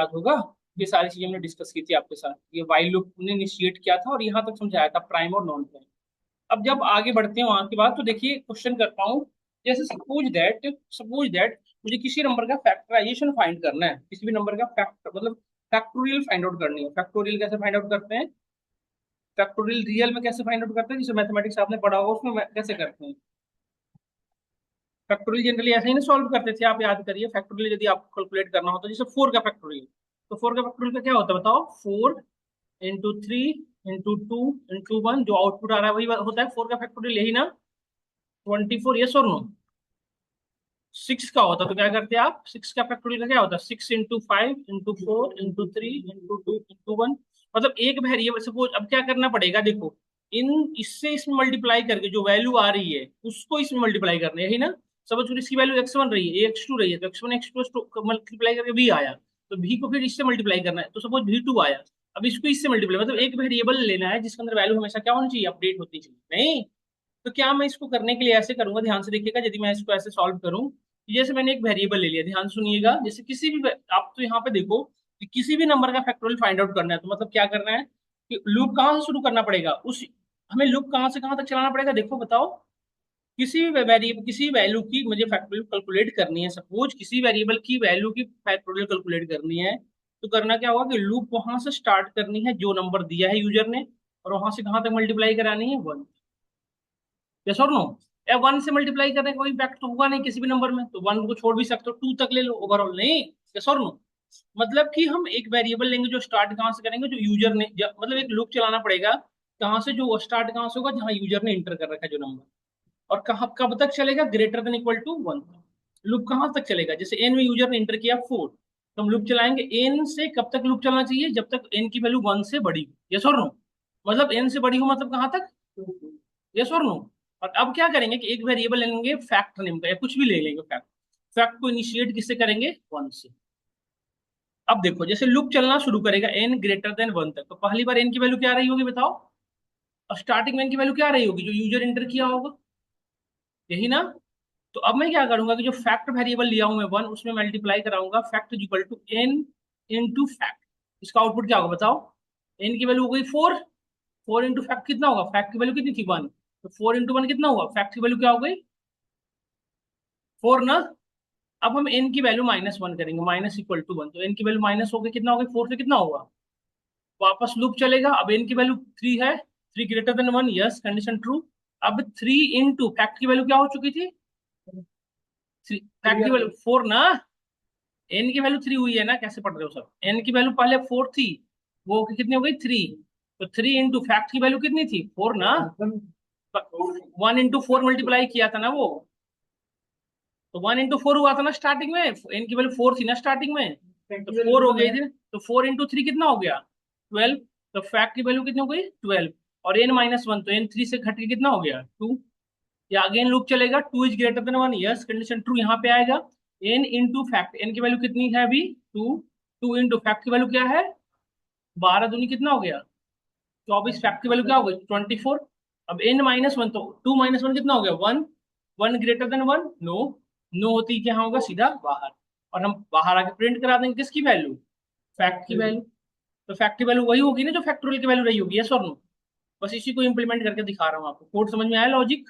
याद होगा, ये सारी चीजें हमने डिस्कस की थी आपके साथ। ये वाइल लूप ने इनिशिएट किया था और यहाँ तक समझाया था प्राइम और नॉन प्राइम। अब जब आगे बढ़ते हैं वहां के बाद, तो देखिए क्वेश्चन करता हूँ। जैसे सपोज दैट मुझे किसी नंबर का फैक्टराइजेशन फाइंड करना है, किसी भी नंबर का फैक्टर मतलब फैक्टोरियल फाइंड आउट करनी है। फैक्टोरियल कैसे फाइंड आउट करते हैं? फैक्टोरियल रियल में कैसे फाइंड आउट करते हैं, जिसे मैथमेटिक्स आपने पढ़ा होगा उसमें कैसे करते हैं। फैक्टोरियल जनरली ऐसे ही ना सॉल्व करते थे, आप याद करिए। फैक्टोरियल यदि आपको कैलकुलेट करना हो तो जैसे 4 का फैक्टोरियल, तो 4 का फैक्टोरियल का क्या होता है बताओ? 4 × 3 × 2 × 1, जो आउटपुट आ रहा है वही होता है 4 का फैक्टोरियल, यही ना? 24, यस और नो? 6 का होता तो क्या करते आप? 6 का फैक्टोरियल का क्या होता है? 6 × 5 × 4 × 3 × 2 × 1। मतलब एक वेरिएबल सपोज, अब क्या करना पड़ेगा देखो, इन इससे इसमें मल्टीप्लाई करके जो वैल्यू आ रही है उसको इसमें मल्टीप्लाई करना है, यही ना? सपोज इसकी वैल्यू x1 रही है, x2 रही है, तो x1 x2 मल्टीप्लाई करके v आया, तो v को फिर इससे मल्टीप्लाई करना है, तो सपोज v2 आया। अब इसको इससे मल्टीप्लाई, मतलब एक वेरिएबल लेना है जिसके अंदर वैल्यू हमेशा क्या होनी चाहिए? अपडेट होनी चाहिए, नहीं? तो क्या मैं इसको करने के लिए ऐसे करूंगा, ध्यान से देखिएगा, यदि मैं इसको ऐसे सॉल्व करूं कि जैसे मैंने एक वेरिएबल ले लिया, ध्यान से सुनिएगा, जैसे किसी भी आप तो यहाँ पे देखो कि किसी भी नंबर का फैक्टोरियल फाइंड आउट करना है, तो मतलब क्या करना है कि लूप कहाँ से शुरू करना पड़ेगा, उस हमें लूप कहाँ से कहाँ तक चलाना पड़ेगा, देखो बताओ। किसी भी वेरिएबल, किसी वैल्यू की मुझे फैक्टोरियल कैलकुलेट करनी है, सपोज किसी वेरिएबल की वैल्यू की फैक्टोरियल कैलकुलेट करनी है, तो करना क्या होगा कि लूप वहां से स्टार्ट करनी है जो नंबर दिया है यूजर ने, और वहां से कहाँ तक मल्टीप्लाई करानी है? 1। यस और नो? या 1 से मल्टीप्लाई करने का कोई इम्पैक्ट तो होगा नहीं किसी भी नंबर में, तो 1 को छोड़ भी सकते हो, 2 तक ले लो ओवरऑल, नहीं? यस और नो? मतलब कि हम एक वेरिएबल लेंगे जो स्टार्ट कहाँ से करेंगे, जो यूजर ने मतलब एक लूप चलाना पड़ेगा कहाँ से, जो स्टार्ट कहाँ से होगा जहां यूजर ने इंटर कर रखा है जो नंबर, और कहाँ कब तक चलेगा? Greater than equal to 1। Loop कहाँ तक चलेगा? जैसे एन में यूजर ने इंटर किया 4, तो हम लूप चलाएंगे एन से, कब तक लूप चलना चाहिए? जब तक एन की वैल्यू 1 से बड़ी हो। यस और नो? मतलब एन से बड़ी हो मतलब कहाँ तक? यस और नो? और अब क्या करेंगे कि एक वेरिएबल लेंगे फैक्ट नेम का, या कुछ भी ले लेंगे फैक्ट। फैक्ट को इनिशिएट किससे करेंगे? 1 से। अब देखो जैसे लूप चलना शुरू करेगा एन ग्रेटर देन 1 तक, तो पहली बार एन की वैल्यू क्या आ रही होगी बताओ? और स्टार्टिंग में एन की वैल्यू क्या आ रही होगी जो यूजर इंटर किया होगा, यही ना? तो अब मैं क्या करूंगा कि जो फैक्ट वेरिएबल लिया हूं मैं 1, उसमें मल्टीप्लाई कराऊंगा fact is equal to n into fact. इसका आउटपुट क्या होगा बताओ? एन की वैल्यू हो गई 4, 4 इंटू फैक्ट कितना होगा? फैक्ट की वैल्यू कितनी थी? 1, तो 4 इंटू 1 कितना हुआ? फैक्ट की वैल्यू क्या हो गई? 4 ना? अब हम एन की वैल्यू -1 करेंगे, माइनस इक्वल टू 1, तो एन की वैल्यू माइनस हो गई, कितना हो गई? 4 से कितना होगा? वापस लूप चलेगा, अब एन की वैल्यू 3 है, 3 greater than 1, yes condition true. अब 3 इंटू फैक्ट की वैल्यू क्या हो चुकी थी? फैक्ट की वैल्यू 4 ना? एन की वैल्यू 3 हुई है ना? कैसे पढ़ रहे हो सब? एन की वैल्यू पहले 4 थी, वो कितनी हो गई? 3। तो 3 इंटू फैक्ट की वैल्यू कितनी थी? 4 ना? 1 इंटू 4 मल्टीप्लाई किया था ना वो, तो 1 इंटू 4 हुआ था ना स्टार्टिंग में, एन की वैल्यू 4 थी ना स्टार्टिंग में, तो 4 हो गई थी, तो 4 इंटू 3 कितना हो गया? 12। तो फैक्ट की वैल्यू कितनी हो गई? 12। और एन -1, तो एन 3 से घट के कितना हो गया? 2। या अगेन लूप चलेगा, 2 is greater than 1, yes condition true, यहाँ पे आएगा। एन इंटू फैक्ट, एन की वैल्यू कितनी है अभी? 2। 2 इंटू फैक्ट की वैल्यू क्या है? 12 दूनी कितना हो गया? 24। फैक्ट की वैल्यू क्या हो गई? 24। अब n-1, तो 2 - 1 कितना हो गया? 1। 1 ग्रेटर देन 1, नो। नो होती क्या होगा? सीधा बाहर। और हम बाहर आके प्रिंट करा देंगे किसकी वैल्यू? फैक्ट की वैल्यू। तो फैक्ट की वैल्यू वही होगी ना जो फैक्टोरियल की वैल्यू रही होगी, यस और नो? बस इसी को इंप्लीमेंट करके दिखा रहा हूँ आपको। कोड समझ में आया? लॉजिक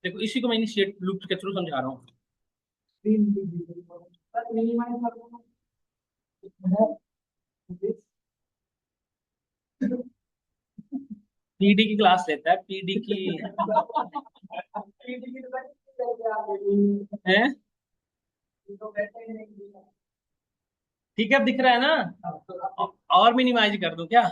देखो, इसी को मैं इनिशिएट लूप के थ्रू समझा रहा हूँ। पीडी की क्लास लेता है, पीडी की है। ठीक है, अब दिख रहा है ना? और मिनिमाइज कर दूं क्या?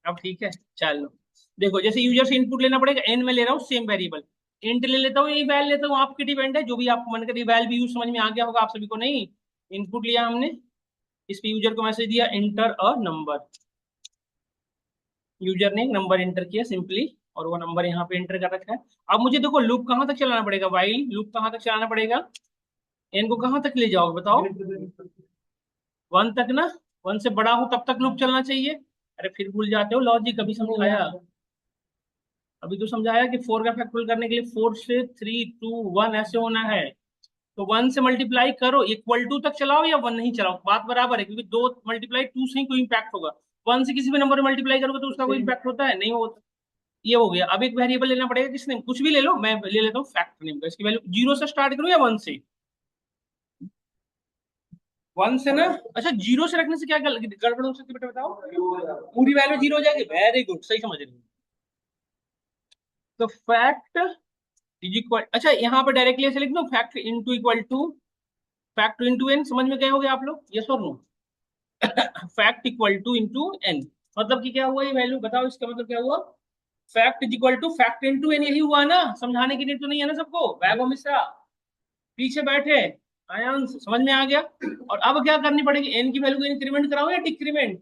अब ठीक है, चलो। देखो जैसे यूजर से इनपुट लेना पड़ेगा, एन में ले रहा हूँ सेम वेरिएबल, इंट ले लेता हूँ, ये वैल लेता हूँ, आपकी डिपेंड है, जो भी आपको मन करे। वैल भी यूज समझ में आ गया होगा आप सभी को, नहीं? इनपुट लिया हमने, इस पे यूजर को मैसेज दिया इंटर अ नंबर, यूजर ने एक नंबर एंटर किया सिंपली, और वो नंबर यहाँ पे एंटर कर रखा है। अब मुझे देखो लूप कहाँ तक चलाना पड़ेगा, वाइल लूप कहाँ तक चलाना पड़ेगा? एन को कहाँ तक ले जाओगे बताओ? 1 तक ना? 1 से बड़ा हो तब तक लूप चलना चाहिए। अरे फिर भूल जाते हो लॉजिक, अभी समझाया, अभी तो समझाया कि 4 का फैक्टोरियल करने के लिए 4 से 3 2 1 ऐसे होना है। तो 1 से मल्टीप्लाई करो, इक्वल टू तक चलाओ या 1 नहीं चलाओ, बात बराबर है, क्योंकि 2 मल्टीप्लाई 2 से ही कोई इंपैक्ट होगा। 1 से किसी भी नंबर में मल्टीप्लाई करोगे तो उसका कोई इंपैक्ट होता है, नहीं होता। ये हो गया। अब एक वेरिएबल लेना पड़ेगा, किसने, कुछ भी ले लो, मैं ले लेता हूँ फैक्टर नेम का। इसकी वैल्यू 0 से स्टार्ट करूँ या 1 से? 1 से ना। अच्छा, 0 से रखने से क्या गड़बड़ हो सकती है बेटा, बताओ। पूरी वैल्यू 0 हो जाएगी, वेरी गुड, सही समझ रही हूँ। तो फैक्ट इज इक्वल, अच्छा यहाँ पे डायरेक्टली ऐसे लिख दो, fact into equal to fact into n, समझ में गए होगे आप लोग, यस और no? Fact equal to into n, मतलब कि क्या हुआ, ये वैल्यू बताओ, इसका मतलब क्या हुआ? Fact is equal to fact into n, यही हुआ ना? समझाने की नीड तो नहीं है ना सबको? वैभव मिश्रा पीछे बैठे, आयांश समझ में आ गया? और अब क्या करनी पड़ेगी, एन की वैल्यू को इंक्रीमेंट कराओ या decrement?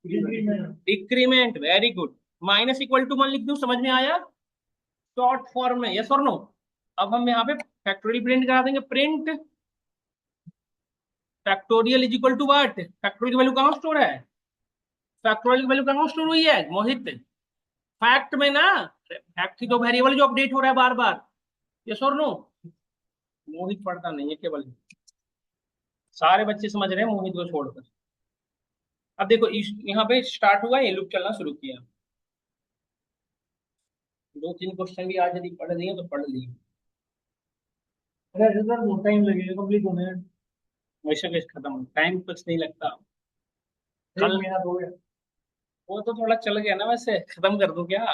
Decrement, very good. Minus equal to 1 लिख दूं, समझ में आया? शॉर्ट फॉर्म में, यस और नो? अब हम यहाँ पे फैक्टोरियल प्रिंट करा देंगे, print factorial is equal to what, factorial की वैल्यू कहाँ स्टोर है? फैक्टोरियल की वैल्यू कहाँ स्टोर हुई है मोहित? फैक्ट में ना। फैक्ट ही तो वेरिएबल जो अपडेट हो रहा है बार बार, यस और नो? मोहित पढ़ता नहीं है केवल, सारे बच्चे समझ रहे हैं मोहित को छोड़कर। अब देखो यहाँ पे स्टार्ट हुआ, ये लूप चलना शुरू किया। 2-3 क्वेश्चन भी आज यदि पढ़ लिए तो पढ़ लिए। अरे सर बहुत टाइम लगेगा कंप्लीट होने में। वैसे कैसे खत्म, टाइम कुछ नहीं लगता। कल मेरा हो गया, वो तो थोड़ा चल गया ना, वैसे खत्म कर दूं क्या?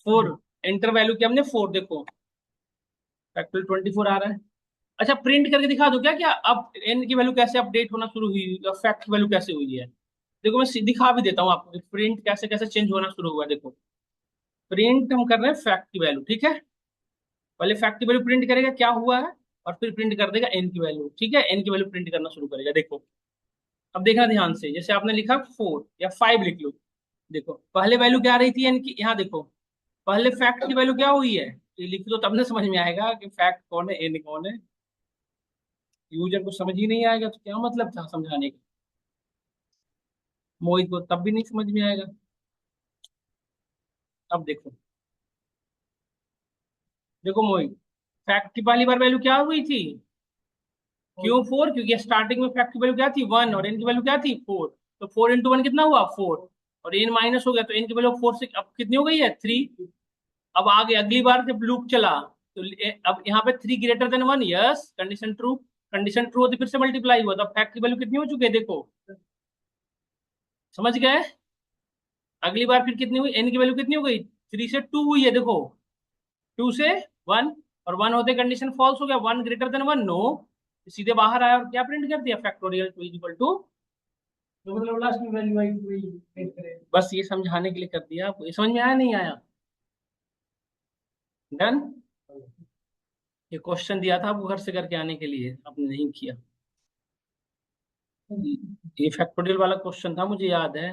4, एंटर वैल्यू क्या हमने 4, देखो फैक्टोरियल 24 आ रहा है। अच्छा, प्रिंट करके दिखा दो क्या, क्या अब एन की वैल्यू कैसे अपडेट होना शुरू हुई या फैक्ट की वैल्यू कैसे हुई है? देखो मैं दिखा भी देता हूँ आपको, प्रिंट कैसे कैसे चेंज होना शुरू हुआ। देखो प्रिंट हम कर रहे हैं फैक्ट की वैल्यू, ठीक है? पहले फैक्ट की वैल्यू प्रिंट करेगा क्या हुआ है, और फिर प्रिंट कर देगा एन की वैल्यू, ठीक है? एन की वैल्यू प्रिंट करना शुरू करेगा, देखो। अब देखना ध्यान से, जैसे आपने लिखा 4 या 5 लिख लो। देखो पहले वैल्यू क्या आ रही थी एन की, यहाँ देखो पहले फैक्ट की वैल्यू क्या हुई है, ये लिख दो, तब ना समझ में आएगा कि फैक्ट कौन है एन कौन है। यूजर को समझ ही नहीं आएगा तो क्या मतलब था समझाने का, मोहित को तब भी नहीं समझ में आएगा। अब देखो, देखो मोहित, फैक्ट की पहली बार वैल्यू क्या हुई थी? क्यों 4? क्योंकि स्टार्टिंग में फैक्ट की वैल्यू क्या थी 1 और एन की वैल्यू क्या थी 4। तो 4 इंटू 1 कितना हुआ 4, और एन माइनस हो गया तो एन की वैल्यू 4 से अब कितनी हो गई है 3। अब आगे अगली बार जब लूप चला तो अब यहाँ पे 3 greater than 1, yes, condition true. Condition true होती फिर से मल्टीप्लाई हुआ, तो फैक्ट की वैल्यू कितनी हो चुकी है देखो, समझ गए? अगली बार फिर कितनी हुई, एन की वैल्यू कितनी हो गई, 3 से 2 हुई है, देखो 2 से 1, और 1 होते कंडीशन फॉल्स हो गया, 1 ग्रेटर देन 1, नो, सीधे बाहर आया और क्या प्रिंट कर दिया, फैक्टोरियल 2 इक्वल टू, तो मतलब लास्ट में वैल्यू आई वही प्रिंट करे। बस ये समझाने के लिए कर दिया आपको, ये समझ में आया नहीं आया? डन। ये क्वेश्चन दिया था आपको घर से करके आने के लिए, आपने नहीं किया। ये फैक्टोरियल वाला क्वेश्चन था, मुझे याद है।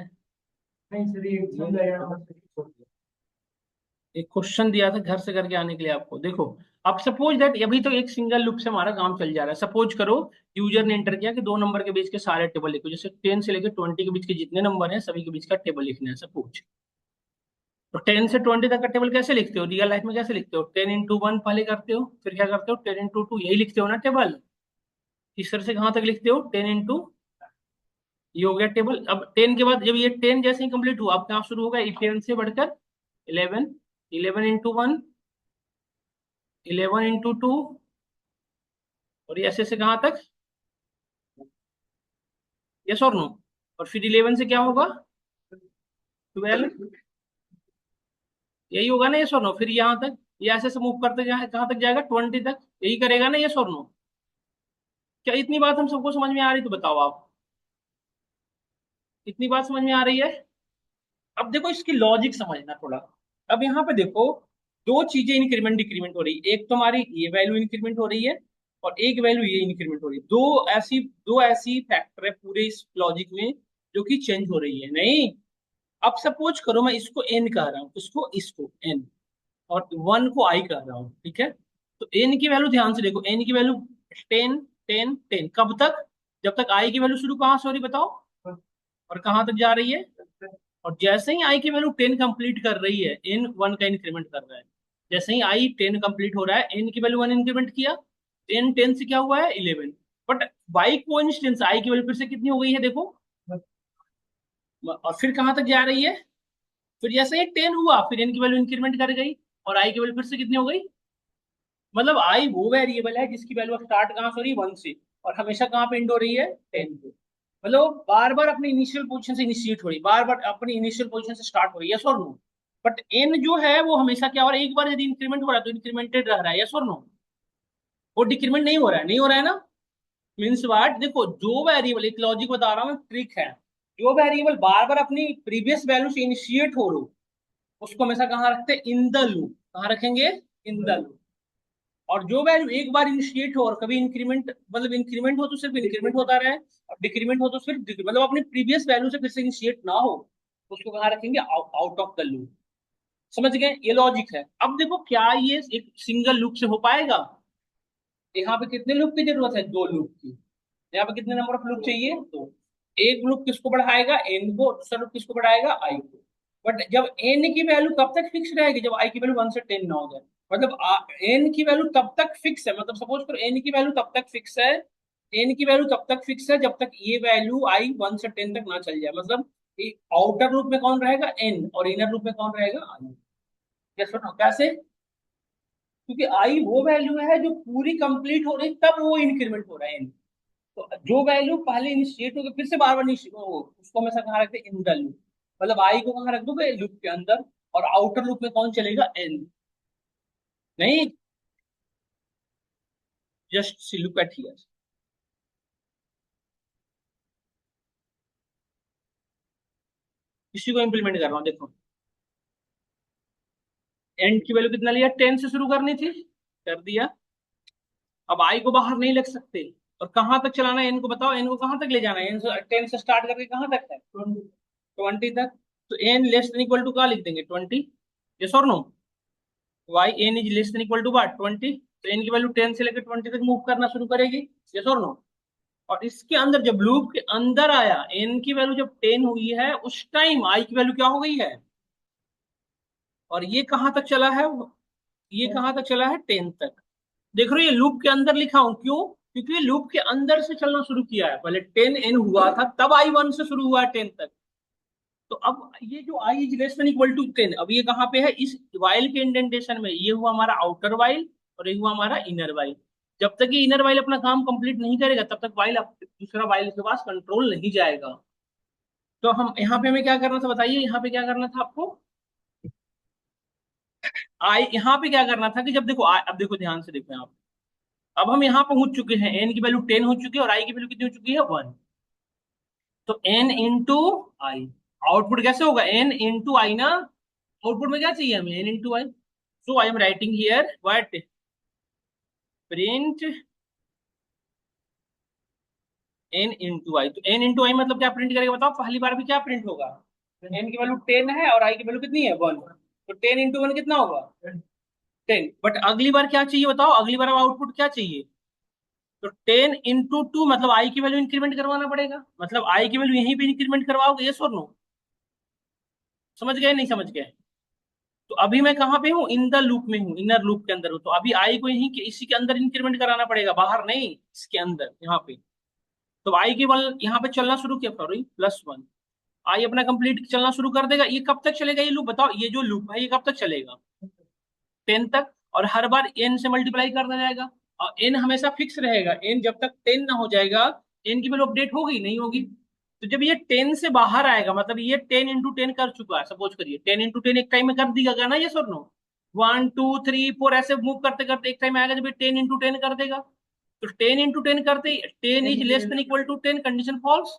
नहीं सर, एक क्वेश्चन दिया था घर से करके आने के लिए आपको, देखो। अब सपोज दैट अभी तो एक सिंगल लूप से हमारा काम चल जा रहा है, सपोज करो यूजर ने एंटर किया कि 2 नंबर के बीच के सारे टेबल लिखो, जैसे 10 से लेकर 20 के बीच के जितने नंबर हैं सभी के बीच का टेबल लिखना है सपोज। तो 10 से 20 तक का टेबल कैसे लिखते हो रियल लाइफ में, कैसे लिखते हो, 10 इंटू 1 पहले करते हो, फिर क्या करते हो 10 इंटू 2, यही लिखते हो ना टेबल। इस तरह से कहाँ तक लिखते हो 10 इंटू, ये हो गया टेबल। अब 10 के बाद जब ये 10 जैसे ही कंप्लीट हुआ, अब कहाँ शुरू होगा, 10 से बढ़कर 11, 11 इंटू 1, 11 इंटू 2, और ये ऐसे से कहाँ तक, यस और नो? और फिर 11 से क्या होगा 12, यही होगा ना, यस और नो? फिर यहाँ तक ये ऐसे से मूव करते जाए, कहाँ तक जाएगा 20 तक, यही करेगा ना, यस और नो? क्या इतनी बात हम सबको समझ में आ रही, तो बताओ आप, इतनी बात समझ में आ रही है? अब देखो इसकी लॉजिक समझना थोड़ा। अब यहाँ पे देखो, दो चीजें इंक्रीमेंट डिक्रीमेंट हो रही है, एक तुम्हारी ये वैल्यू इंक्रीमेंट हो रही है, और एक वैल्यू ये इंक्रीमेंट हो रही है। दो ऐसी फैक्टर है पूरे इस लॉजिक में जो कि चेंज हो रही है, नहीं? अब सपोज करो मैं इसको एन कह रहा हूँ, इसको एन, और 1 को आई कह रहा हूँ, ठीक है? तो एन की वैल्यू ध्यान से देखो, एन की वैल्यू 10, 10, 10, कब तक, जब तक आई की वैल्यू शुरू कहाँ से हो रही बताओ, और कहाँ तक जा रही है? और जैसे ही आई की वैल्यू 10 कंप्लीट कर रही है, एन 1 का इंक्रीमेंट कर रहा है। जैसे ही आई 10 कंप्लीट हो रहा है, एन की वैल्यू 1 इंक्रीमेंट किया, एन 10 से क्या हुआ है 11। बट बाई कोइंसिडेंस आई की वैल्यू फिर से कितनी हो गई है देखो, और फिर कहां तक जा रही है, फिर जैसे ही 10 हुआ फिर एन की वैल्यू इंक्रीमेंट कर गई, और आई की वैल्यू फिर से कितनी हो गई। मतलब आई वो वेरिएबल है जिसकी वैल्यू स्टार्ट कहां से हो रही है 1 से, और हमेशा कहां पे एंड हो रही है 10 पे। मतलब बार बार अपनी इनिशियल पोजीशन से इनिशिएट हो रही है, बार बार अपनी इनिशियल पोजीशन से स्टार्ट हो रही है, यस और नो। बट एन जो है वो हमेशा क्या हो रहा है, एक बार यदि इंक्रीमेंट हो रहा है तो इंक्रीमेंटेड रह रहा है, यस और नो। वो डिक्रीमेंट नहीं हो रहा है, नहीं हो रहा है ना। मीन्स वाट, देखो जो वेरिएबल, एक लॉजिक बता रहा हूँ, ट्रिक है। जो वेरिएबल बार बार अपनी प्रीवियस वैल्यू से इनिशिएट हो रहा, उसको हमेशा कहाँ रखते हैं, इन द लूप। कहाँ रखेंगे, इन द लूप। और जो वैल्यू एक बार इनिशिएट हो और कभी इंक्रीमेंट, मतलब इंक्रीमेंट हो तो सिर्फ इंक्रीमेंट होता रहे, और डिक्रीमेंट हो तो सिर्फ मतलब अपनी प्रीवियस वैल्यू से फिर से इनिशिएट ना हो, तो उसको कहाँ रखेंगे, आउट ऑफ द लूप। समझ गए, ये लॉजिक है। अब देखो क्या ये एक सिंगल लूप से हो पाएगा। यहाँ पे कितने लूप की जरूरत है, 2 लूप की। यहाँ पे कितने नंबर ऑफ लूप चाहिए, तो एक लूप किसको बढ़ाएगा, एन को, दूसरा लूप किसको बढ़ाएगा, आई को। बट जब एन की वैल्यू कब तक फिक्स रहेगी, जब आई की वैल्यू 1 से 10 ना हो जाए। मतलब एन की वैल्यू तब तक फिक्स है, मतलब सपोज करो एन की वैल्यू तब तक फिक्स है, एन की वैल्यू तब तक फिक्स है जब तक ये वैल्यू आई 1 से 10 तक ना चल जाए। मतलब आउटर लूप में कौन रहेगा, एन, और इनर लूप में कौन रहेगा, आई। क्या सुनो कैसे, क्योंकि आई वो वैल्यू है जो पूरी कंप्लीट हो रही तब वो इंक्रीमेंट हो रहा है। तो जो वैल्यू पहले इनिशिएट होकर फिर से बार बार उसको हमेशा कहाँ रखते हैं, इन द लूप। मतलब आई को कहाँ रख दोगे, लूप के अंदर, और आउटर लूप में कौन चलेगा, एन। नहीं, just see look at here. इसी को इंप्लीमेंट कर रहा हूँ, देखो। एन की वैल्यू कितना लिया, 10 से शुरू करनी थी, कर दिया। अब आई को बाहर नहीं लग सकते, और कहाँ तक चलाना है एन को, बताओ एन को कहाँ तक ले जाना है, एन से 10 से स्टार्ट करके कहाँ तक है, 20 तक। तो n less than equal to क्या लिख देंगे, 20। यस और no, why n is less than equal to what, 20। तो एन की वैल्यू 10 से लेकर 20 तक मूव करना शुरू करेगी, यस और नो। और इसके अंदर जब लूप के अंदर आया, एन की वैल्यू जब 10 हुई है, उस टाइम आई की वैल्यू क्या हो गई है, और ये कहां तक चला है, ये कहां तक चला है, 10 तक। देख रहे हो, ये लूप के अंदर लिखा हूं, क्यों, क्योंकि ये लूप के अंदर से चलना शुरू किया है, पहले 10 n हुआ था, तब आई 1 से शुरू हुआ है 10 तक। तो अब ये जो i is less than equal to 10, अब ये कहाँ पे है, इस वाइल के इंडेंटेशन में। ये हुआ हमारा आउटर वाइल, और ये हुआ हमारा इनर वाइल। जब तक ये इनर वाइल अपना काम कंप्लीट नहीं करेगा, तब तक वाइल, दूसरा वाइल के पास कंट्रोल नहीं जाएगा। तो हम यहाँ पे हमें क्या करना था, बताइए यहाँ पे क्या करना था आपको। आई यहाँ पे क्या करना था कि जब देखो अब देखो ध्यान से देखो यहाँ पे। अब हम यहाँ पहुंच चुके हैं, एन की वैल्यू 10 हो चुकी है, और आई की वैल्यू कितनी हो चुकी है, 1। तो एन इंटू आई, आउटपुट कैसे होगा, एन इंटू आई ना। आउटपुट में क्या चाहिए हमें, n into i. So I am writing here what, print n into i. तो एन इंटू आई मतलब क्या प्रिंट करेगा, बताओ पहली बार भी क्या प्रिंट होगा, एन की वैल्यू 10 है और आई की वैल्यू कितनी है, 1। तो 10 × 1 कितना होगा, 10। बट अगली बार क्या चाहिए बताओ, अगली बार अब आउटपुट क्या चाहिए। तो 10 × 2 मतलब आई की वैल्यू इंक्रीमेंट करवाना पड़ेगा, मतलब आई की वैल्यू यहीं पे इंक्रीमेंट करवाओगे, यस और नो। समझ गए, नहीं समझ गए। तो अभी मैं कहाँ पे हूँ, इन द लूप में हूँ, इनर लूप के अंदर हूँ। तो अभी आई को यहीं के इसी के अंदर इंक्रीमेंट कराना पड़ेगा, बाहर नहीं, इसके अंदर यहाँ पे। तो आई की बल यहाँ पे चलना शुरू किया, सॉरी +1। आई अपना कंप्लीट चलना शुरू कर देगा। ये कब तक चलेगा ये लूप, बताओ, ये जो लूप है ये कब तक चलेगा, 10 तक। और हर बार एन से मल्टीप्लाई करना जाएगा, और एन हमेशा फिक्स रहेगा। एन जब तक 10 ना हो जाएगा, एन की वैल्यू अपडेट होगी नहीं होगी। तो जब ये 10 से बाहर आएगा, मतलब ये 10 × 10 कर चुका है, सपोज करिए 10 × 10 एक टाइम में कर देगा ना, ये सर नो। 1 2 3 4 ऐसे मूव करते करते एक टाइम आएगा जब ये 10 × 10 कर देगा। तो 10 × 10 करते 10 is less than equal to 10, condition false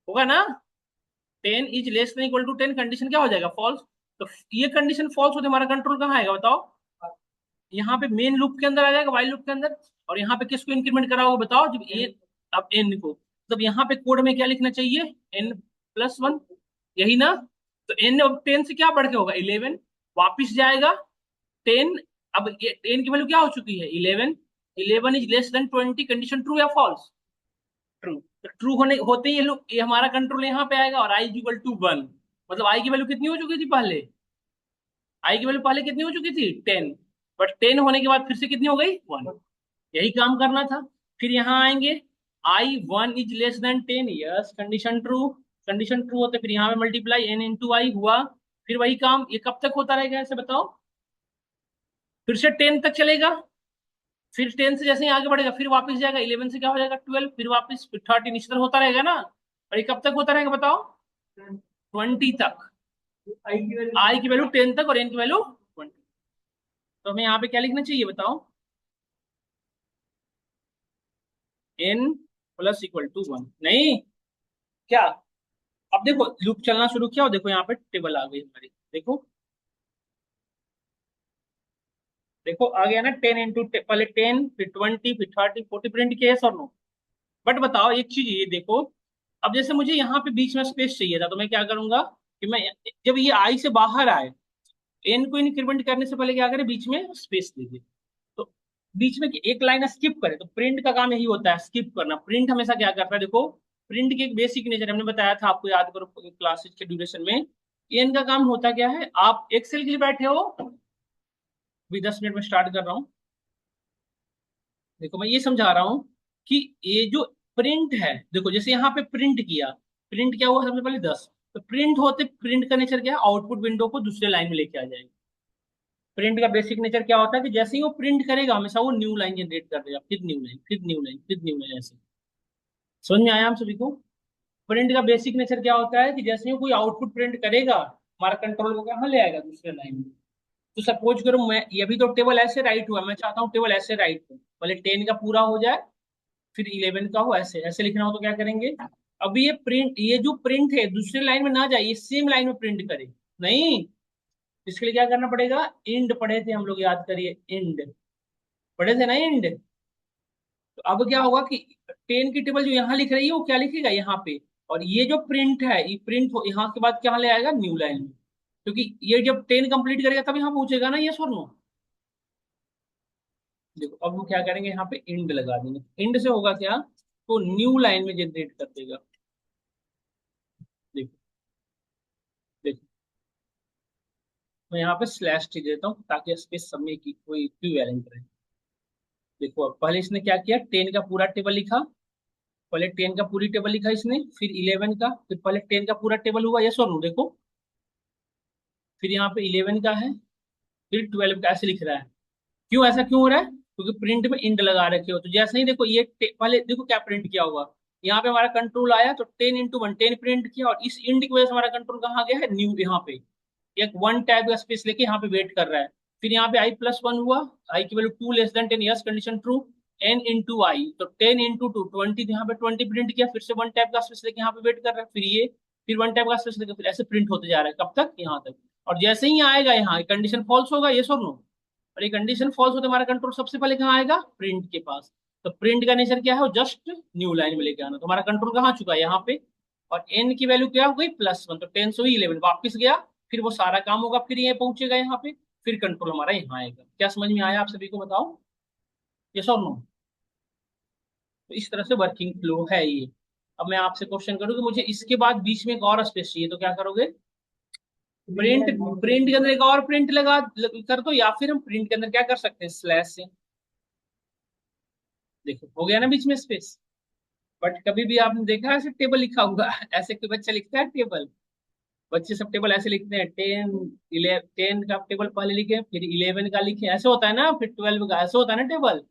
होगा ना। 10 is less than equal to 10, condition क्या हो जाएगा, फॉल्स। तो ये कंडीशन फॉल्स होते हमारा कंट्रोल कहाँ आएगा बताओ, यहाँ पे मेन लूप के अंदर आ जाएगा, वाइल लूप के अंदर। और यहाँ पे किसको इंक्रीमेंट करा होगा बताओ, जब ए, अब एन को, मतलब यहाँ पे कोड में क्या लिखना चाहिए, n+1, यही ना। तो एन अब 10 से क्या बढ़ के होगा, 11, वापिस जाएगा 10। अब एन की वैल्यू क्या हो चुकी है, 11। 11 is less then 20, condition true या फॉल्स, ट्रू। तो ट्रू होने होते ही ये हमारा कंट्रोल यहाँ पे आएगा, और आई इक्वल टू 1। मतलब आई की वैल्यू कितनी हो चुकी थी पहले, आई की वैल्यू पहले कितनी हो चुकी थी 10, बट 10 होने के बाद फिर से कितनी हो गई 1। यही काम करना था। फिर यहाँ आएंगे, आई 1 < <10, yes condition true. Condition true होते फिर यहाँ पे मल्टीप्लाई n इंटू आई हुआ। फिर वही काम, ये कब तक होता रहेगा ऐसे बताओ? फिर से 10 तक चलेगा, फिर 10 से जैसे ही आगे बढ़ेगा फिर वापस जाएगा 11 से क्या हो जाएगा 12, फिर वापस 13, इस तरह होता रहेगा ना। और ये कब तक होता रहेगा बताओ? 20 तक। आई की वैल्यू 10 तक और एन की वैल्यू 20। तो हमें यहाँ पे क्या लिखना चाहिए बताओ? n प्लस इक्वल टू 1, नहीं क्या? अब देखो लूप चलना शुरू किया और देखो यहाँ पे टेबल आ गई हमारी। देखो देखो आ गया ना 10 इंटू, पहले 10 फिर 20 फिर 30 40 प्रिंट किया है और नो। बट बताओ एक चीज ये देखो, अब जैसे मुझे यहाँ पे बीच में स्पेस चाहिए था तो मैं क्या करूंगा कि मैं, जब ये आई से बाहर आए, एन को इंक्रीमेंट करने से पहले क्या करें, बीच में स्पेस दे दे। तो बीच में एक लाइन स्किप करे, तो प्रिंट का काम यही होता है स्किप करना। प्रिंट हमेशा क्या करता है देखो, प्रिंट की एक बेसिक नेचर हमने बताया था आपको, याद करो क्लासेज के ड्यूरेशन में। एन का काम होता क्या है, आप एक्सेल के लिए बैठे हो, अभी 10 मिनट में स्टार्ट कर रहा हूँ। देखो मैं ये समझा रहा हूँ कि ये जो प्रिंट है, देखो जैसे यहाँ पे प्रिंट किया, प्रिंट क्या हुआ सबसे पहले 10। तो प्रिंट होते, प्रिंट का नेचर क्या है, आउटपुट विंडो को दूसरे लाइन में लेके आ जाएगा। प्रिंट का बेसिक नेचर क्या होता है कि जैसे ही वो प्रिंट करेगा हमेशा वो न्यू लाइन जनरेट कर देगा, फिर न्यू लाइन फिर न्यू लाइन फिर न्यू लाइन, ऐसे। समझ में आया हम सभी को? प्रिंट का बेसिक नेचर क्या होता है कि जैसे ही कोई आउटपुट प्रिंट करेगा, हमारा कंट्रोल को कहाँ ले आएगा, दूसरे लाइन में। तो सपोज करो मैं, ये भी तो टेबल ऐसे राइट हुआ, मैं चाहता हूँ टेबल ऐसे राइट हो, पहले 10 का पूरा हो जाए फिर 11 का हो, ऐसे ऐसे लिखना हो तो क्या करेंगे? अभी ये प्रिंट, ये जो प्रिंट है दूसरे लाइन में ना जाए, ये सेम लाइन में प्रिंट करे। नहीं, इसके लिए क्या करना पड़ेगा, इंड पढ़े थे हम लोग, याद करिए इंड पढ़े थे ना, इंड। तो अब क्या होगा कि 10 की टेबल जो यहाँ लिख रही है वो क्या लिखेगा यहाँ पे, और ये जो प्रिंट है ये प्रिंट हो यहाँ के बाद क्या ले आएगा, न्यू लाइन में। क्योंकि ये जब 10 कंप्लीट करेगा तब यहाँ पूछेगा ना, ये और नो। देखो अब वो क्या करेंगे, यहाँ पे इंड लगा देंगे। इंड से होगा क्या, तो न्यू लाइन में जनरेट कर देगा। देखो देखो, मैं यहाँ पे स्लैश टी देता हूँ ताकि स्पेस सब में की कोई इक्विवेलेंट रहे। देखो अब पहले इसने क्या किया, 10 का पूरा टेबल लिखा, पहले 10 का पूरी टेबल लिखा इसने, फिर 11 का, फिर पहले 10 का पूरा टेबल हुआ, यस और नो देखो। फिर यहाँ पे 11 का है, फिर 12 का, ऐसे लिख रहा है। क्यों ऐसा क्यों हो रहा है, क्योंकि प्रिंट में इंड लगा रखे हो। तो जैसे ही देखो ये पहले देखो क्या प्रिंट किया हुआ, यहाँ पे हमारा कंट्रोल आया तो 10 × 1 10 प्रिंट किया, और इस इंड की वजह से हमारा कंट्रोल कहाँ गया है, न्यू, यहाँ पे एक 1 टैब का स्पेस लेके यहाँ पे वेट कर रहा है। फिर यहाँ पे i+1 हुआ, आई की value 2< <10, yes condition true. n into i, तो 10 इंटू टू 20, तो यहाँ पे 20 प्रिंट किया, फिर से 1 टैब का स्पेस लेके यहाँ पे वेट कर रहा है। फिर ये, फिर 1 टैब का स्पेस लेके, फिर ऐसे प्रिंट होते जा रहा है कब तक, यहाँ तक। और जैसे ही आएगा यहाँ कंडीशन फॉल्स होगा, ये और नो। और ये कंडीशन फॉल्स होते हमारा कंट्रोल सबसे पहले कहाँ आएगा, प्रिंट के पास। तो प्रिंट का नेचर क्या है, वो जस्ट न्यू लाइन में लेके आना। तो हमारा कंट्रोल कहाँ चुका है, यहाँ पे। और n की वैल्यू क्या हो गई, +1, तो 10 से हुई 11, वापिस गया, फिर वो सारा काम होगा, फिर ये पहुंचेगा यहाँ पे, फिर कंट्रोल हमारा यहाँ आएगा। क्या समझ में आया आप सभी को, बताओ यस और नो? तो इस तरह से वर्किंग फ्लो है ये। अब मैं आपसे क्वेश्चन करूँ कि मुझे इसके बाद बीच में एक और स्पेस चाहिए, तो क्या करोगे? प्रिंट, प्रिंट के अंदर एक और प्रिंट कर दो, या फिर हम प्रिंट के अंदर क्या कर सकते हैं, स्लैश से। देखो हो गया ना बीच में स्पेस। बट कभी भी आपने देखा है ऐसे टेबल लिखा हुआ ऐसे कोई बच्चा लिखता है टेबल? बच्चे सब टेबल ऐसे लिखते हैं, 10 का टेबल पहले लिखे, फिर 11 का लिखे, ऐसे होता है ना, फिर 12 का, ऐसे होता है ना टेबल।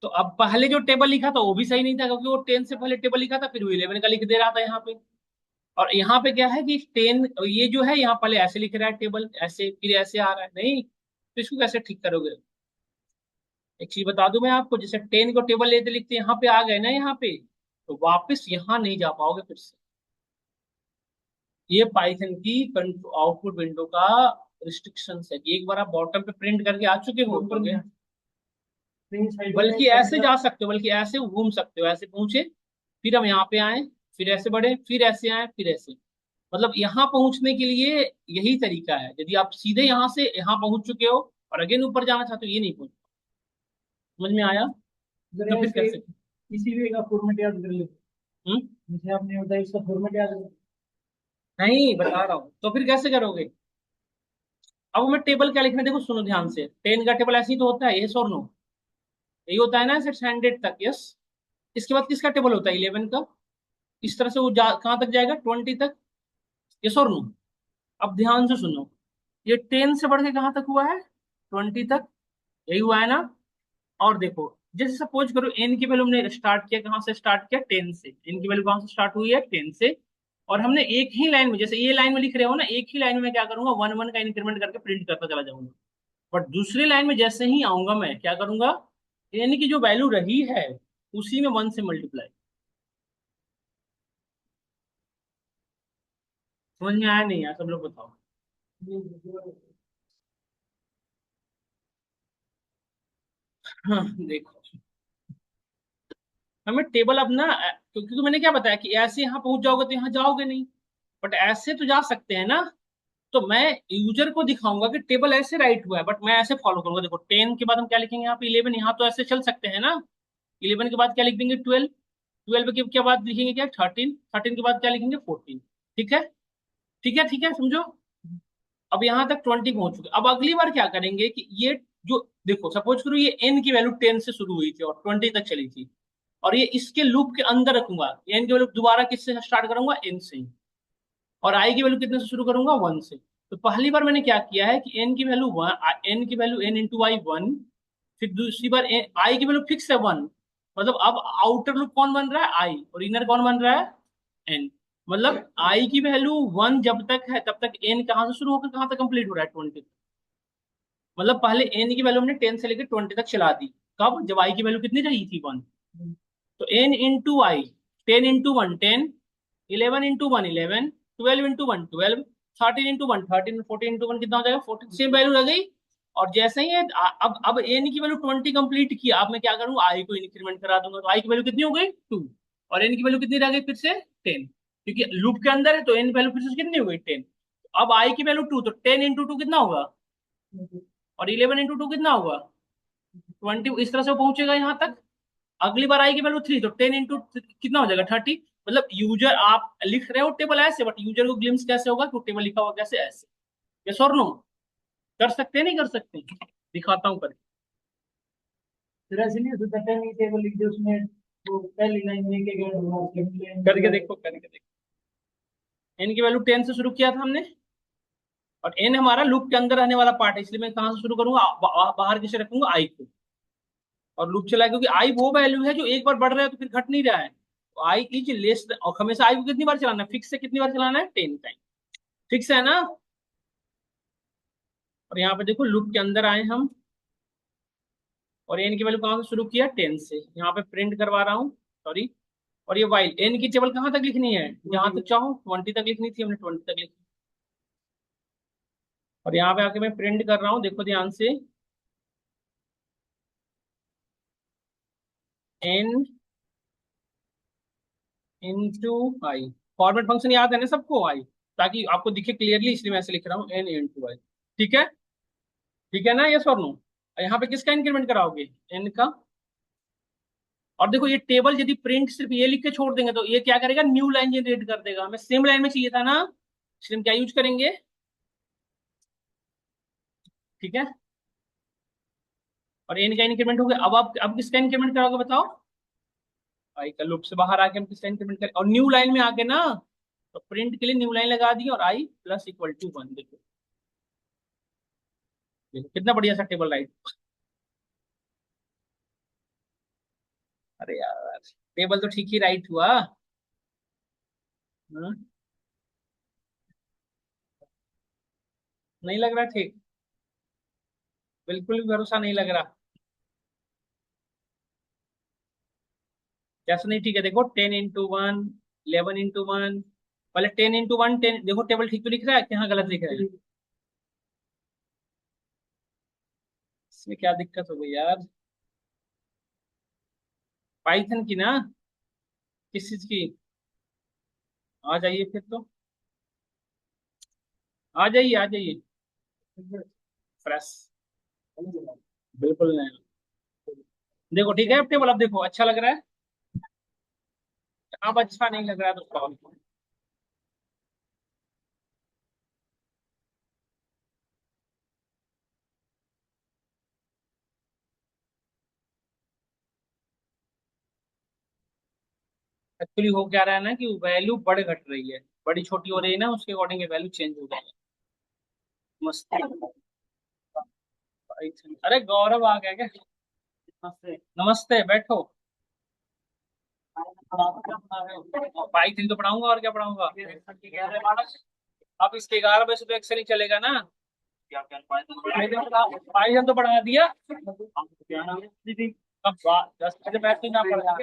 तो अब पहले जो टेबल लिखा था वो भी सही नहीं था, क्योंकि वो 10 से पहले टेबल लिखा था, फिर वो 11 का लिख दे रहा था यहाँ पे। और यहाँ पे क्या है कि 10, ये जो है यहाँ पहले ऐसे लिख रहा है टेबल, ऐसे फिर ऐसे आ रहा है, नहीं तो इसको कैसे ठीक करोगे? एक चीज बता दूं मैं आपको, जैसे 10 को टेबल लेते लिखते यहाँ पे आ गए ना, यहाँ पे, तो वापस यहाँ नहीं जा पाओगे फिर से। ये पाइथन की आउटपुट विंडो का रिस्ट्रिक्शन है कि एक बार आप बॉटम पे प्रिंट करके आ चुके हो तो बल्कि ऐसे जा सकते हो, बल्कि ऐसे घूम सकते हो, ऐसे पहुंचे, फिर हम यहाँ पे आए, फिर ऐसे बढ़े, फिर ऐसे आए, फिर ऐसे। मतलब यहाँ पहुंचने के लिए यही तरीका है। यदि आप सीधे यहाँ से यहाँ पहुंच चुके हो और अगेन ऊपर जाना चाहते हो, ये नहीं पहुंच। समझ में आया? तो फिर कैसे? इसी वे का फॉर्मेट याद कर ले। हम्म, जैसे आपने बताया इसका फॉर्मेट याद कर। नहीं बता रहा हूँ, तो फिर कैसे करोगे? अब मैं टेबल क्या लिखना है, देखो सुनो ध्यान से, 10 का टेबल ऐसे ही तो होता है, यस और नो, यही होता है ना, ऐसे 100 तक, यस। इसके बाद किसका टेबल होता है, 11 का। इस तरह से वो कहाँ तक जाएगा, 20 तक, यस और नो। अब ध्यान से सुनो, ये 10 से बढ़ के कहाँ तक हुआ है, 20 तक, यही हुआ है ना। और देखो, जैसे सपोज करो एन की वैल्यू हमने स्टार्ट किया, कहाँ से स्टार्ट किया, 10 से, एन की वैल्यू कहाँ से स्टार्ट हुई है, 10 से। और हमने एक ही लाइन में, जैसे ये लाइन में लिख रहे हो ना, एक ही लाइन में क्या करूंगा, वन वन का इंक्रीमेंट करके प्रिंट करता चला जाऊंगा। बट दूसरी लाइन में जैसे ही आऊंगा, मैं क्या करूंगा, एन की जो वैल्यू रही है उसी में 1 से मल्टीप्लाई। समझ में आया नहीं यार, सब लोग बताओ। हाँ देखो, हमें टेबल अब ना क्योंकि मैंने क्या बताया कि ऐसे यहाँ पहुंच जाओगे तो यहाँ जाओगे नहीं, बट ऐसे तो जा सकते हैं ना। तो मैं यूजर को दिखाऊंगा कि टेबल ऐसे राइट हुआ है, बट मैं ऐसे फॉलो करूंगा। देखो 10 के बाद हम क्या लिखेंगे, यहाँ पे 11, यहाँ तो ऐसे चल सकते हैं ना। 11 के बाद क्या लिख देंगे, 12, 12 के बाद लिखेंगे क्या, 13, 13 के बाद क्या लिखेंगे, 14। ठीक है, ठीक है, ठीक है, समझो। अब यहाँ तक 20 पहुंच चुके, अब अगली बार क्या करेंगे कि ये जो, देखो सपोज करो ये एन की वैल्यू 10 से शुरू हुई थी और 20 तक चली थी, और ये इसके लूप के अंदर रखूंगा, एन की वैल्यू दोबारा किससे स्टार्ट करूंगा, एन से ही। और आई की वैल्यू कितने से शुरू करूंगा, 1 से। तो पहली बार मैंने क्या किया है कि एन की वैल्यू वन, एन की वैल्यू एन इंटू आई 1। फिर दूसरी बार आई की वैल्यू फिक्स है 1। मतलब अब आउटर लूप कौन बन रहा है, आई, और इनर कौन बन रहा है, एन। मतलब आई की वैल्यू 1 जब तक है तब तक एन कहाँ से शुरू होकर कहाँ तक कंप्लीट हो रहा है, 20। मतलब पहले एन की वैल्यू हमने 10 से लेकर 20 तक चला दी, कब, जब आई की वैल्यू कितनी रही थी, 1। तो एन इंटू आई, 10 into one 10, 11 into one 11, 12 into one 12, 13 into one 13, 14 into one कितना हो जाएगा, 14, सेम वैल्यू रह गई। और जैसे ही अब एन की वैल्यू 20 कंप्लीट किया, अब मैं क्या करूंगा, आई को इंक्रीमेंट करा दूंगा, तो आई की वैल्यू कितनी हो गई, 2। और एन की वैल्यू कितनी रह गई फिर से, 10, क्योंकि लूप के अंदर है तो एन वैल्यू फिर से कितनी हो गई, 10। अब आई की वैल्यू 2, तो 10 इंटू टू कितना होगा, और 11 इंटू टू कितना होगा, 20। इस तरह से वो पहुंचेगा यहाँ तक। अगली बार आएगी वैल्यू 3, तो 10 इंटू कितना हो जाएगा, 30। मतलब यूजर, आप लिख रहे हो टेबल ऐसे, बट यूजर को ग्लिम्स कैसे होगा कि टेबल लिखा हुआ कैसे, ऐसे। यस और नो, कर सकते हैं नहीं कर सकते, दिखाता हूँ करके। फिर ऐसे नहीं हो सकता, टेन टेबल लिख दो उसमें, वो पहली लाइन में एक ऐड होगा, सेकंड लाइन करके में। देखो, करके देखो। एन की वैल्यू 10 से शुरू किया था हमने, और एन हमारा लूप के अंदर रहने वाला पार्ट है, इसलिए मैं कहाँ से शुरू करूंगा, बाहर किसे रखूंगा, आई को। और लूप चला, क्योंकि आई वो वैल्यू है जो एक बार बढ़ रहा है तो फिर घट नहीं रहा है। तो आई इज लेस, और हमेशा आई को कितनी बार चलाना है, फिक्स से कितनी बार चलाना है, 10 टाइम, फिक्स है ना। और यहाँ पे देखो लूप के अंदर आए हम, और एन की वैल्यू कहाँ से शुरू किया, 10 से, यहाँ पे प्रिंट करवा रहा हूँ, सॉरी। और ये वाइल एन की टेबल कहाँ तक लिखनी है, जहां तक चाहो, 20 तक लिखनी थी, हमने 20 तक लिखी। और यहाँ पे आके मैं प्रिंट कर रहा हूँ, देखो ध्यान से, एन इंटू आई। फॉर्मेट फंक्शन याद है ना सबको, आई, ताकि आपको दिखे क्लियरली, इसलिए मैं ऐसे लिख रहा हूँ, एन इंटू आई। ठीक है, ठीक है ना, यस और नो। यहाँ पे किसका इंक्रीमेंट कराओगे, एन का। और देखो ये टेबल यदि प्रिंट सिर्फ ये लिख के छोड़ देंगे तो ये क्या करेगा, न्यू लाइन जनरेट कर देगा, हमें सेम लाइन में चाहिए था ना, इसलिए हम क्या यूज करेंगे। ठीक है, और एन का इंक्रीमेंट हो गया, अब आप अब किसका इंक्रीमेंट कराओगे बताओ। आई का, लूप से बाहर आके हम किसका इंक्रीमेंट करें, और न्यू लाइन में आके ना, तो प्रिंट के लिए न्यू लाइन लगा दी, और आई प्लस इक्वल टू 1। देखो, देखो कितना बढ़िया सा टेबल राइट। अरे यार, टेबल तो ठीक ही राइट हुआ। हाँ? नहीं लग रहा ठीक, बिल्कुल भी भरोसा नहीं लग रहा। कैसे नहीं ठीक है, देखो 10 इंटू 1, 11 इंटू 1, पहले 10 इंटू 1 10, देखो टेबल ठीक तो लिख रहा है कि हाँ गलत लिख रहा है, इसमें क्या दिक्कत हो गई यार, पाइथन की ना, किस चीज की, आ जाइए फिर तो, आ जाइए, आ जाइए, फ्रेश, बिल्कुल नहीं। देखो ठीक है, अब टेबल अब देखो अच्छा लग रहा है, अब अच्छा नहीं लग रहा है तो सॉल्व। एक्चुअली हो क्या रहा है ना कि वैल्यू बढ़ घट रही है, बड़ी छोटी हो रही है ना, उसके अकॉर्डिंग वैल्यू चेंज हो जाएगा। मस्त। अरे गौरव आ गया क्या? नमस्ते। नमस्ते, बैठो। पाइथन तो पढ़ाऊंगा, और क्या पढ़ाऊंगा। अब इसके 11 बजे से तो एक्सेल ही चलेगा ना। पाइथन तो पढ़ा दिया। अब 10 बजे बैठ ना पढ़ा।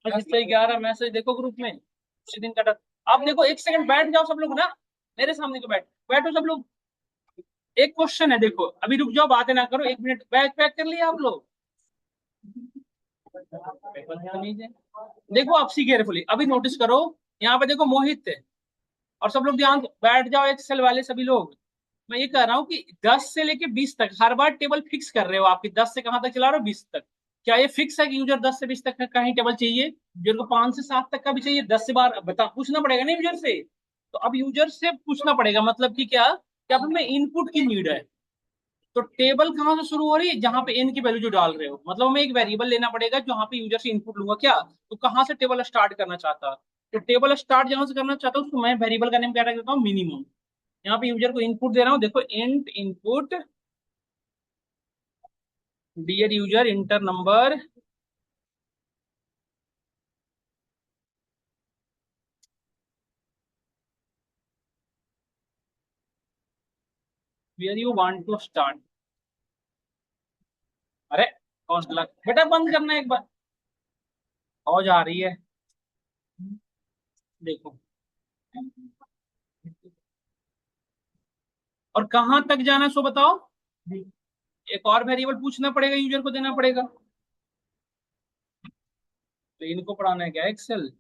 10 से 11 मैसेज देखो ग्रुप में, उसी दिन का। आप देखो, 1 सेकंड बैठ जाओ सब लोग ना, मेरे सामने को बैठो सब लोग। एक क्वेश्चन है, देखो अभी रुक जाओ, बातें ना करो, 1 मिनट। बैग पैक कर लिया आप लोग? देखो आप सी केयरफुली, अभी नोटिस करो। यहाँ पे देखो मोहित है, और सब लोग ध्यान से बैठ जाओ, एक्सेल वाले सभी लोग। मैं ये कह रहा हूँ कि 10 से लेके 20 तक हर बार टेबल फिक्स कर रहे हो आपकी, 10 से कहाँ तक चला रहे हो, 20 तक। क्या ये फिक्स है कि यूजर 10 से 20 तक का ही टेबल चाहिए, यूजर को 5 से 7 तक का भी चाहिए, 10 से बार बता पूछना पड़ेगा ना यूजर से। तो अब यूजर से पूछना पड़ेगा, मतलब कि क्या, कि अब हमें इनपुट की नीड है। तो टेबल कहाँ से शुरू हो रही है, जहां पे एन की वैल्यू जो डाल रहे हो, मतलब हमें एक वेरिएबल लेना पड़ेगा जहां पे यूजर से इनपुट लूंगा क्या। तो कहाँ से टेबल स्टार्ट करना चाहता, तो टेबल स्टार्ट जहां से करना चाहता हूँ, उसको मैं वेरिएबल का नेम क्या रख देता हूँ, मिनिमम। यहाँ पे यूजर को इनपुट दे रहा हूँ, देखो int input dear user enter number. Where you want to start. अरे कौन सा बेटा, बंद करना एक बार, हो जा रही है। देखो, और कहाँ तक जाना है सो बताओ। एक और वेरिएबल पूछना पड़ेगा, यूजर को देना पड़ेगा। तो इनको पढ़ाना है क्या एक्सेल।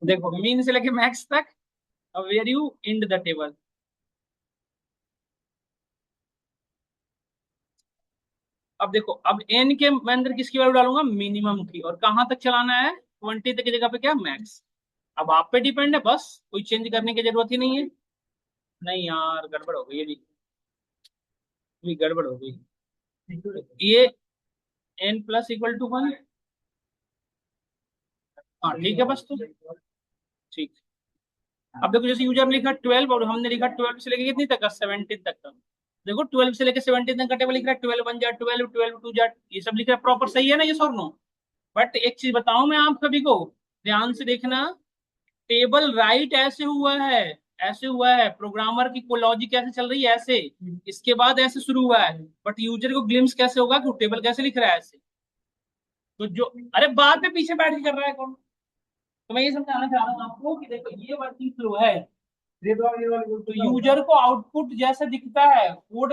देखो मीन से लेके मैक्स तक, अब where you end the table. अब देखो, अब एन के मैं अंदर किसकी वैल्यू डालूंगा, मिनिमम की, और कहाँ तक चलाना है, 20 तक की जगह पे क्या, मैक्स। अब आप पे डिपेंड है, बस कोई चेंज करने की जरूरत ही नहीं है। नहीं यार, गड़बड़ हो गई, ये भी गड़बड़ हो गई। ये एन प्लस इक्वल टू 1। हाँ ठीक है, बस तो ठीक। अब देखो, जैसे यूजर ने लिखा 12 और हमने लिखा 12 से लेके कितनी तक का, 17 तक का। देखो 12 से लेके 17 तक का टेबल लिख रहा है, 12 1 जा 12, 12 2 जा, ये सब लिख रहा है प्रॉपर, सही है ना ये सर नो। बट एक चीज बताऊं मैं आप सभी को, ध्यान से देखना। टेबल राइट ऐसे हुआ है, ऐसे हुआ है, प्रोग्रामर की लॉजिक कैसे चल रही है ऐसे, इसके बाद ऐसे शुरू हुआ है। बट यूजर को ग्लिम्स कैसे होगा कि टेबल कैसे लिख रहा है ऐसे। तो जो, अरे बाद में पीछे बैठ के कर रहा है कौन। तो मैं ये समझाना चाह रहा हूँ आपको कि देखो ये वर्किंग फ्लो है। ये वाली तो यूजर को आउटपुट जैसा दिखता है, कोड